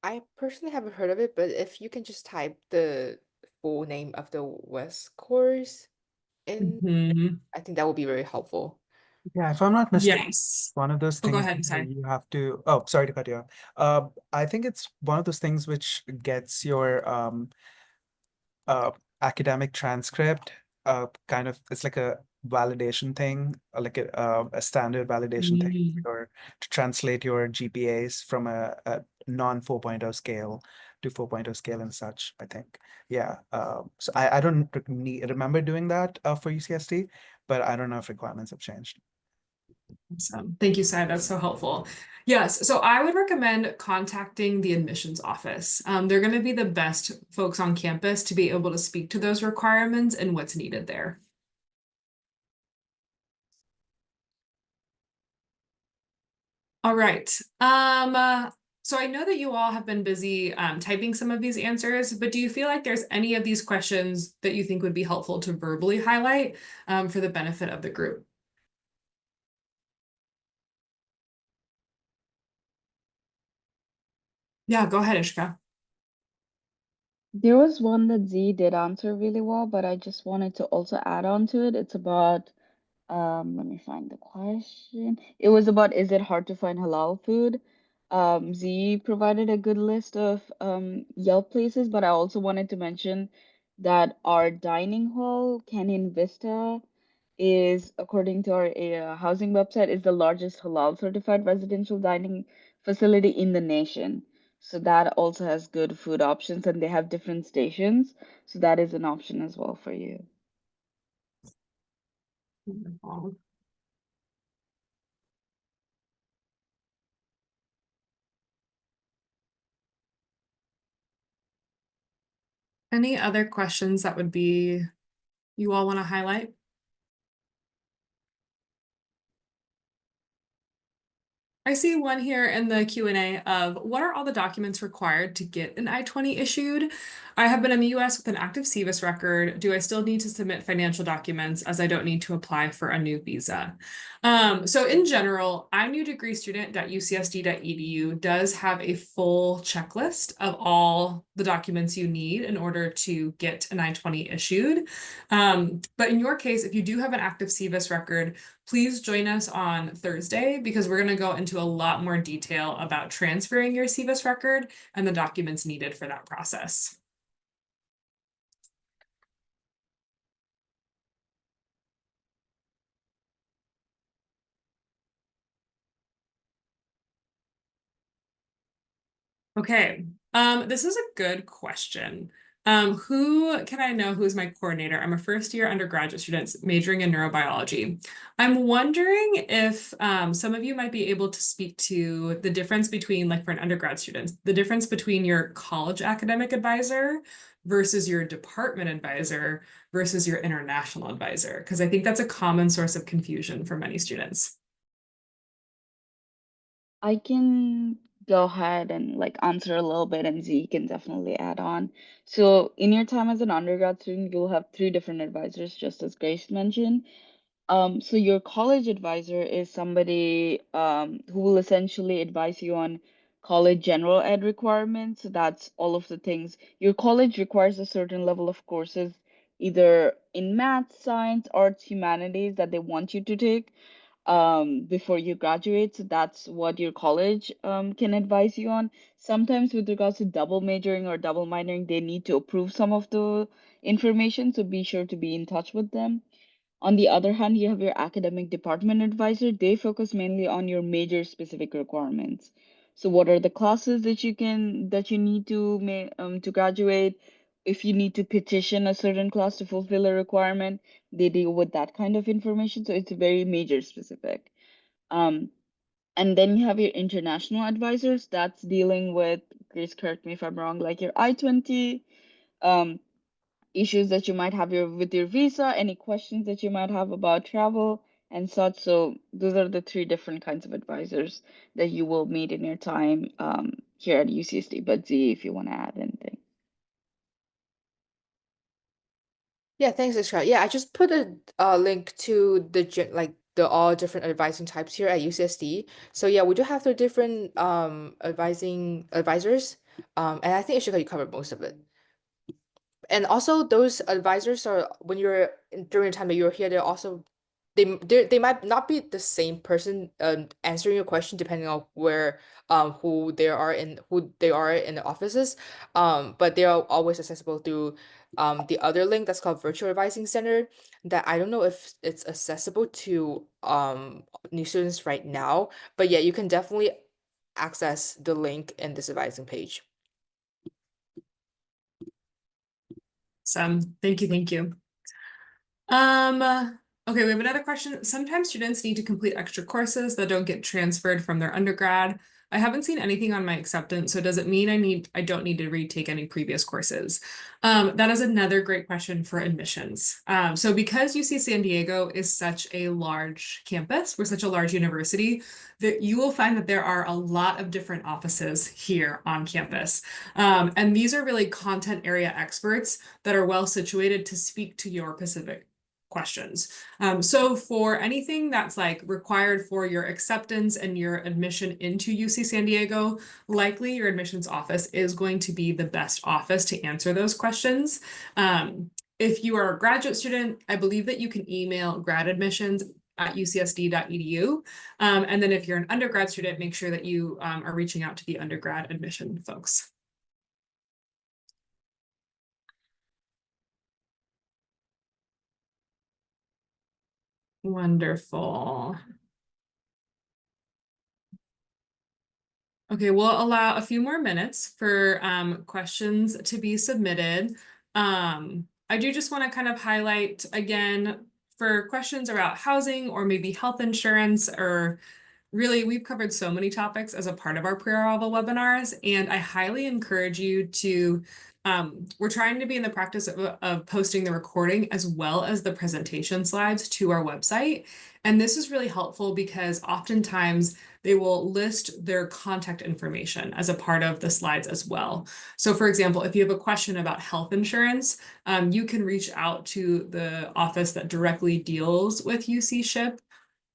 I personally haven't heard of it, but if you can just type the full name of the West course in, Mhm. I think that would be very helpful. Yeah, if I'm not mistaken, Yes. one of those Oh, go things ahead, where sorry. you have to, oh, sorry to cut you off. I think it's one of those things which gets your uh, academic transcript, kind of, it's like a validation thing, like a standard validation thing Mm. to translate your GPAs from a non 4.0 scale to 4.0 scale and such, I think. Yeah. So I don't remember doing that for UCSD, but I don't know if requirements have changed. Awesome. Thank you, Sai. That's so helpful. Yes, so I would recommend contacting the admissions office. They're going to be the best folks on campus to be able to speak to those requirements and what's needed there. All right. So I know that you all have been busy typing some of these answers, but do you feel like there's any of these questions that you think would be helpful to verbally highlight for the benefit of the group? Yeah, go ahead, Ishka. There was one that Z did answer really well, but I just wanted to also add on to it. It's about, let me find the question. It was about, is it hard to find halal food? Z provided a good list of Yelp places, but I also wanted to mention that our dining hall, Canyon Vista, is, according to our housing website, is the largest halal certified residential dining facility in the nation. So that also has good food options, and they have different stations. So that is an option as well for you. Wonderful. Any other questions that would be you all want to highlight? I see one here in the Q&A of what are all the documents required to get an I-20 issued? I have been in the US with an active CVIS record. Do I still need to submit financial documents as I don't need to apply for a new visa? So in general, inewdegreestudent.ucsd.edu does have a full checklist of all the documents you need in order to get an I-20 issued. But in your case, if you do have an active CVIS record, please join us on Thursday because we're going to go into a lot more detail about transferring your CVIS record and the documents needed for that process. Okay, this is a good question. Who can I know who's my coordinator? I'm a first-year undergraduate student majoring in neurobiology. I'm wondering if some of you might be able to speak to the difference between, like for an undergrad student, the difference between your college academic advisor versus your department advisor versus your international advisor, because I think that's a common source of confusion for many students. I can go ahead and like answer a little bit, and Z can definitely add on. So in your time as an undergrad student, you'll have three different advisors, just as Grace mentioned. So your college advisor is somebody who will essentially advise you on college general ed requirements. So that's all of the things. Your college requires a certain level of courses, either in math, science, arts, humanities that they want you to take before you graduate. So that's what your college can advise you on. Sometimes with regards to double majoring or double minoring, they need to approve some of the information. So be sure to be in touch with them. On the other hand, you have your academic department advisor. They focus mainly on your major specific requirements. So what are the classes that you need to graduate? If you need to petition a certain class to fulfill a requirement, they deal with that kind of information. So it's very major specific. Um, and then you have your international advisors. That's dealing with, Grace, correct me if I'm wrong, like your I-20, um, issues that you might have with your visa, any questions that you might have about travel and such. So those are the three different kinds of advisors that you will meet in your time here at UCSD. But Z, if you want to add anything. Yeah, thanks, Ishka. Yeah, I just put a link to the all different advising types here at UCSD. So yeah, we do have the different advisors. And I think Ishka, you covered most of it. And also those advisors are when during the time that you're here, they're also they might not be the same person answering your question depending on who they are in the offices, but they are always accessible through the other link that's called Virtual Advising Center, that I don't know if it's accessible to new students right now, but yeah, you can definitely access the link in this advising page. So thank you, thank you. Okay, we have another question. Sometimes students need to complete extra courses that don't get transferred from their undergrad. I haven't seen anything on my acceptance, so does it mean I don't need to retake any previous courses? That is another great question for admissions. So because UC San Diego is such a large campus, we're such a large university, that you will find that there are a lot of different offices here on campus. And these are really content area experts that are well situated to speak to your specific questions. So for anything that's like required for your acceptance and your admission into UC San Diego, likely your admissions office is going to be the best office to answer those questions. If you are a graduate student, I believe that you can email gradadmissions@ucsd.edu. And then if you're an undergrad student, make sure that you are reaching out to the undergrad admission folks. Wonderful. Okay, we'll allow a few more minutes for questions to be submitted. I do just want to kind of highlight again for questions about housing or maybe health insurance, or really we've covered so many topics as a part of our pre-arrival webinars, and I highly encourage you to we're trying to be in the practice of posting the recording as well as the presentation slides to our website. And this is really helpful because oftentimes they will list their contact information as a part of the slides as well. So for example, if you have a question about health insurance, you can reach out to the office that directly deals with UC SHIP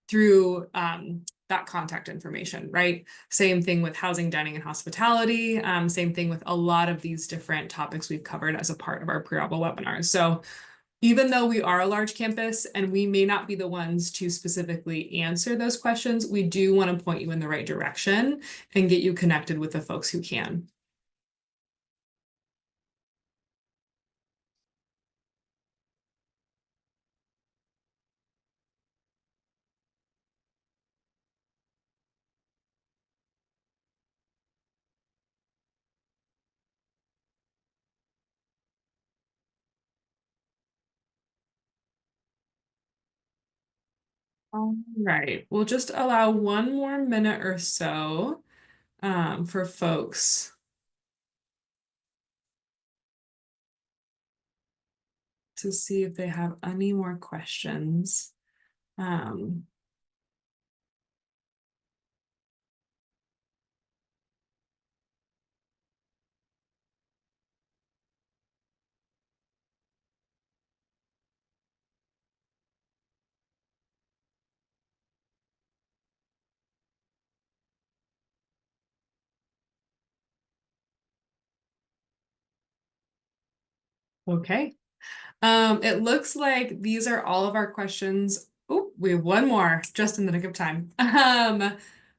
through that contact information, right? Same thing with housing, dining, and hospitality. Same thing with a lot of these different topics we've covered as a part of our pre-arrival webinars. So even though we are a large campus and we may not be the ones to specifically answer those questions, we do want to point you in the right direction and get you connected with the folks who can. All right, we'll just allow one more minute or so for folks to see if they have any more questions. Okay. It looks like these are all of our questions. Oh, we have one more just in the nick of time.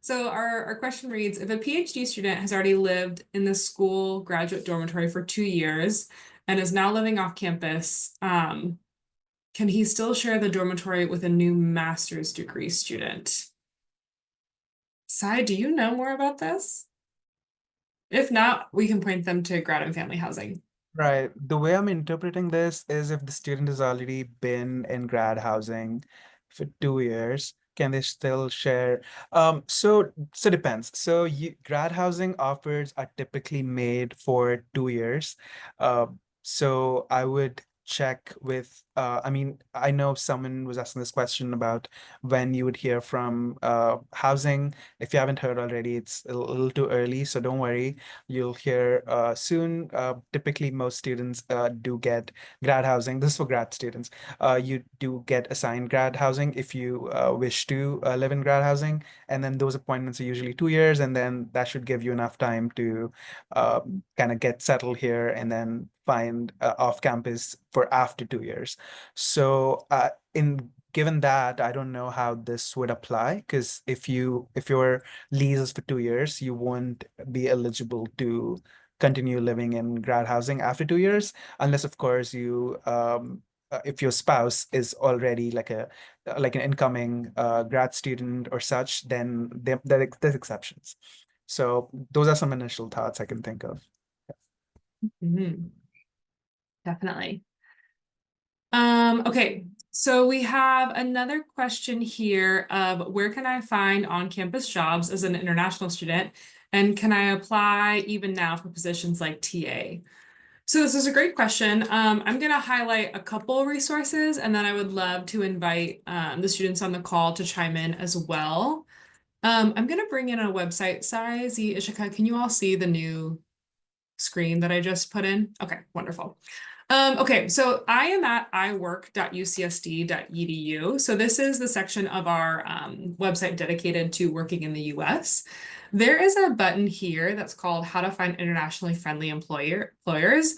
So our question reads, if a PhD student has already lived in the school graduate dormitory for 2 years and is now living off campus, can he still share the dormitory with a new master's degree student? Sai, do you know more about this? If not, we can point them to grad and family housing. Right. The way I'm interpreting this is if the student has already been in grad housing for 2 years, can they still share? So depends. So grad housing offers are typically made for 2 years. So I would check with, I mean, I know someone was asking this question about when you would hear from housing. If you haven't heard already, it's a little too early, so don't worry. You'll hear soon. Typically, most students do get grad housing. This is for grad students. You do get assigned grad housing if you wish to live in grad housing. And then those appointments are usually 2 years. And then that should give you enough time to kind of get settled here and then find off campus for after 2 years. So given that, I don't know how this would apply because if your lease is for 2 years, you won't be eligible to continue living in grad housing after 2 years, unless of course if your spouse is already like an incoming grad student or such, then there's exceptions. So those are some initial thoughts I can think of. Definitely. Okay, so we have another question here of where can I find on-campus jobs as an international student? And can I apply even now for positions like TA? So this is a great question. I'm going to highlight a couple resources, and then I would love to invite the students on the call to chime in as well. I'm going to bring in a website size. Ishika, can you all see the new screen that I just put in? Okay, wonderful. Okay, so I am at iwork.ucsd.edu. So this is the section of our website dedicated to working in the US. There is a button here that's called How to Find Internationally Friendly Employers.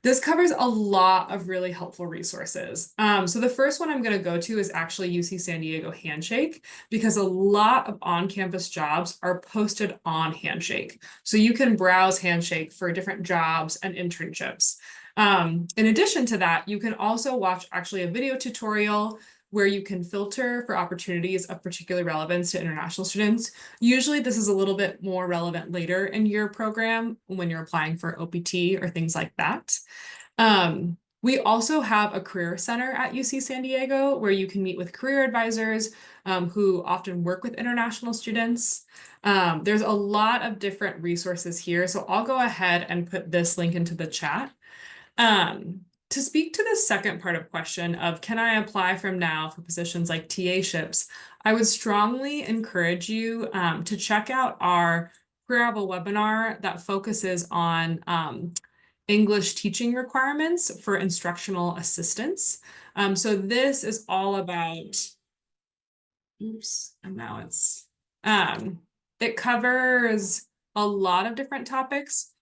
This covers a lot of really helpful resources. So the first one I'm going to go to is actually UC San Diego Handshake, because a lot of on-campus jobs are posted on Handshake. So you can browse Handshake for different jobs and internships. In addition to that, you can also watch actually a video tutorial where you can filter for opportunities of particular relevance to international students. Usually this is a little bit more relevant later in your program when you're applying for OPT or things like that. We also have a career center at UC San Diego where you can meet with career advisors who often work with international students. There's a lot of different resources here, so I'll go ahead and put this link into the chat. To speak to the second part of question of can I apply from now for positions like TA-ships, I would strongly encourage you to check out our pre-arrival webinar that focuses on English teaching requirements for instructional assistants. So this is all about, oops, and now it covers a lot of different topics,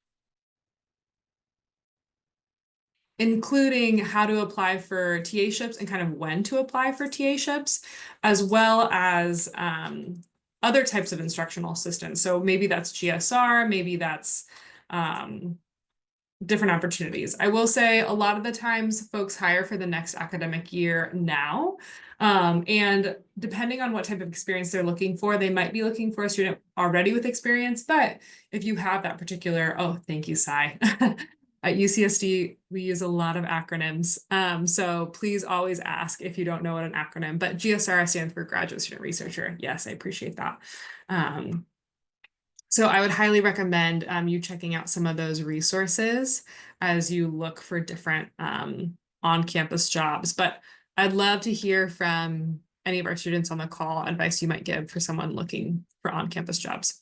including how to apply for TA-ships and kind of when to apply for TA-ships, as well as other types of instructional assistance. So maybe that's GSR, maybe that's different opportunities. I will say a lot of the times folks hire for the next academic year now. And depending on what type of experience they're looking for, they might be looking for a student already with experience. But if you have that particular, oh, thank you, Sai. At UCSD, we use a lot of acronyms. So please always ask if you don't know what an acronym, but GSR stands for Graduate Student Researcher. Yes, I appreciate that. So I would highly recommend you checking out some of those resources as you look for different on-campus jobs. But I'd love to hear from any of our students on the call, advice you might give for someone looking for on-campus jobs.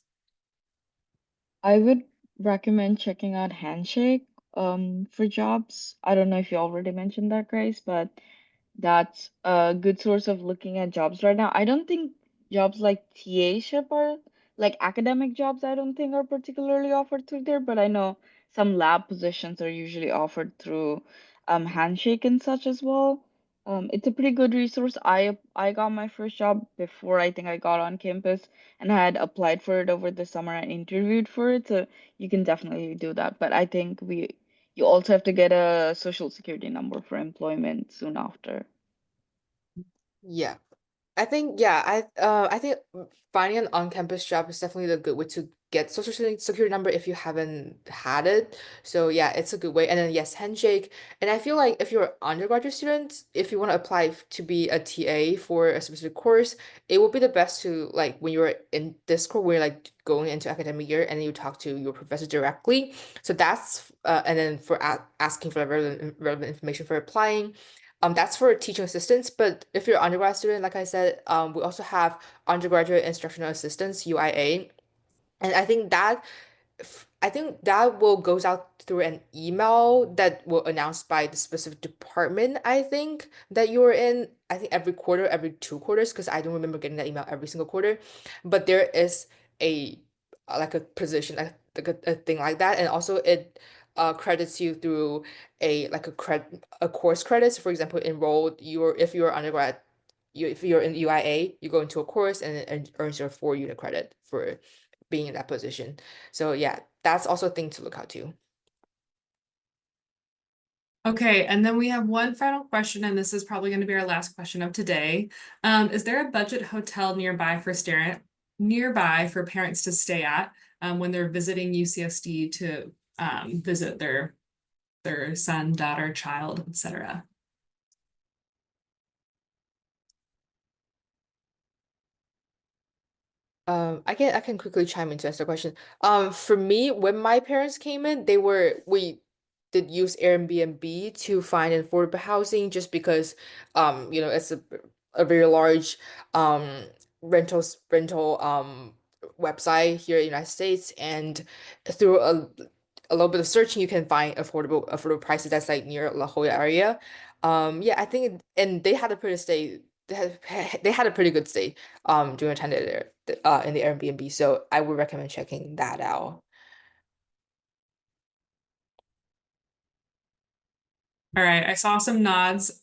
I would recommend checking out Handshake for jobs. I don't know if you already mentioned that, Grace, but that's a good source of looking at jobs right now. I don't think jobs like TA-ship are like academic jobs, I don't think are particularly offered through there, but I know some lab positions are usually offered through Handshake and such as well. It's a pretty good resource. I got my first job before I think I got on campus and I had applied for it over the summer and interviewed for it, so you can definitely do that. But I think you also have to get a social security number for employment soon after. Yeah. I think I think finding an on-campus job is definitely a good way to get social security number if you haven't had it. So yeah, it's a good way. And then yes, Handshake. And I feel like if you're an undergraduate student, if you want to apply to be a TA for a specific course, it would be the best to like when you're in Discord, where you're like going into academic year and then you talk to your professor directly. So that's and then for asking for relevant information for applying. That's for teaching assistants, but if you're an undergrad student, like I said, we also have undergraduate instructional assistants, UIA, and I think that will goes out through an email that will announce by the specific department, I think, that you're in. I think every quarter, every 2 quarters, because I don't remember getting that email every single quarter. But there is a like a position, like a thing like that, and also it credits you through a course credits. For example, enrolled you're if you're undergrad, if you're in UIA, you go into a course and it earns your 4 unit credit for being in that position. So yeah, that's also a thing to look out to. Okay, and then we have one final question, and this is probably going to be our last question of today. Is there a budget hotel nearby for parents to stay at when they're visiting UCSD to visit their son, daughter, child, etc.? I can quickly chime in to answer the question. For me, when my parents came in, we did use Airbnb to find affordable housing just because it's a very large rental website here in the United States, and through a little bit of searching you can find affordable prices that's like near La Jolla area. Yeah, I think and they had a pretty stay they had a pretty good stay during the time that they're in the Airbnb. So I would recommend checking that out. All right, I saw some nods.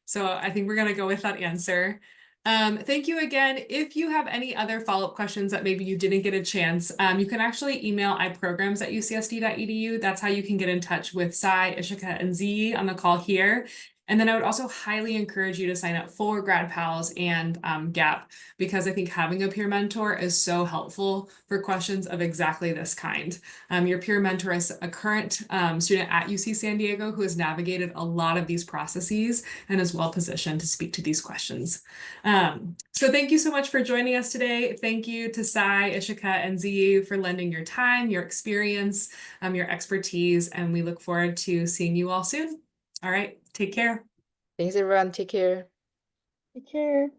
So I think we're gonna go with that answer. Thank you again. If you have any other follow-up questions that maybe you didn't get a chance, you can actually email iprograms@ucsd.edu. That's how you can get in touch with Sai, Ishika, and Z on the call here. And then I would also highly encourage you to sign up for Grad Pals and GAP, because I think having a peer mentor is so helpful for questions of exactly this kind. Your peer mentor is a current student at UC San Diego who has navigated a lot of these processes and is well positioned to speak to these questions. So thank you so much for joining us today. Thank you to Sai, Ishika, and Ziyu for lending your time, your experience, your expertise, and we look forward to seeing you all soon. All right, take care. Thanks, everyone. Take care. Take care.